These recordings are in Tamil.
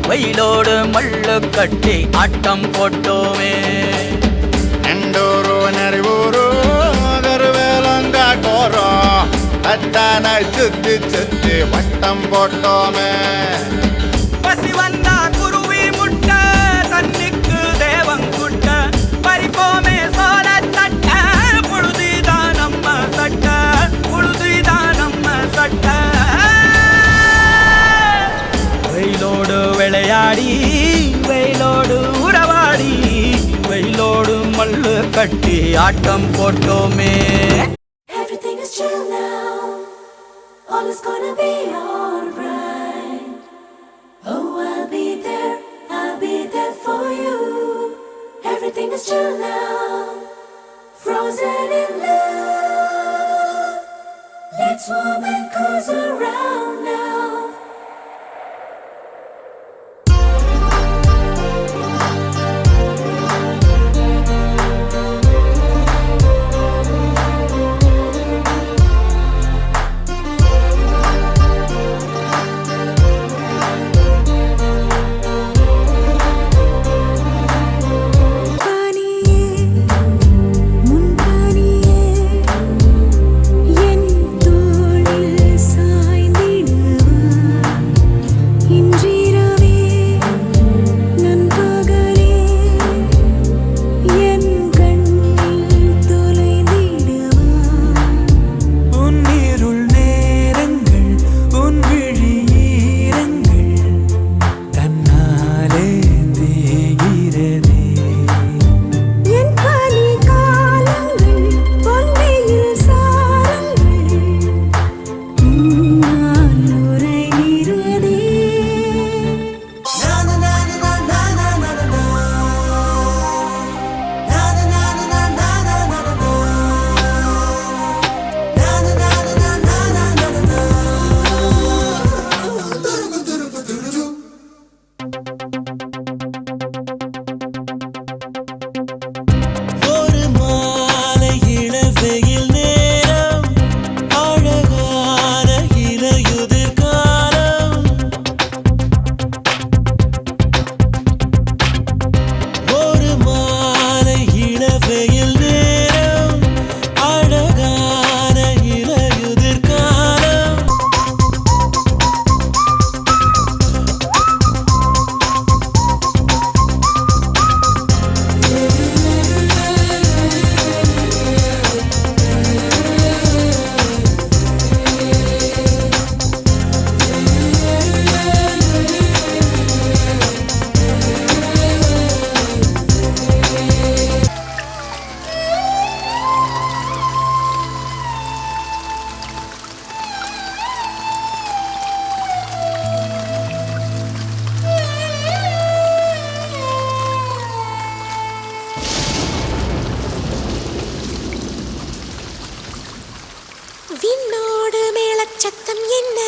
வெயிலோடு மல்லு கட்டி ஆட்டம் போட்டோமே. எண்டூரு நெறிவூரு கருவேலங்காட்டோரம் தட்டான சுத்தி சுத்தி வட்டம் போட்டோமே. பசி வந்தா குருவி முட்ட தண்ணிக்கு தேவங்குட்ட பறிப்போமே சோழ தட்ட புழுதிதான் நம்ம சட்ட புழுதிதான் நம்ம சட்ட. வெயிலோடு விளையாடி வெயிலோடு உறவாடி வெயிலோடு மல்லு கட்டி ஆட்டம் போட்டோமே. Everything is chill now. All is gonna be alright. Oh, I'll be there for you. Everything is chill now. Frozen in love. Let's warm and cozy around now. விண்ணோடு மேளச்சத்தம் என்ன,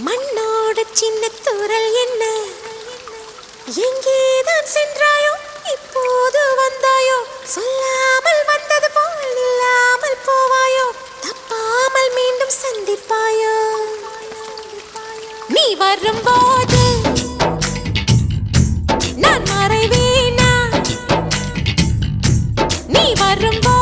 மண்ணோடு சின்ன தூரல் என்ன, எங்கேதான் சென்றாயோ இப்போது வந்தாயோ, சொல்லாமல் வந்தது போல் இல்லாமல் போவாயோ, தப்பாமல் மீண்டும் சந்திப்பாயோ. நீ வரும்போது நான் மறைவேனா, நீ வரும்போது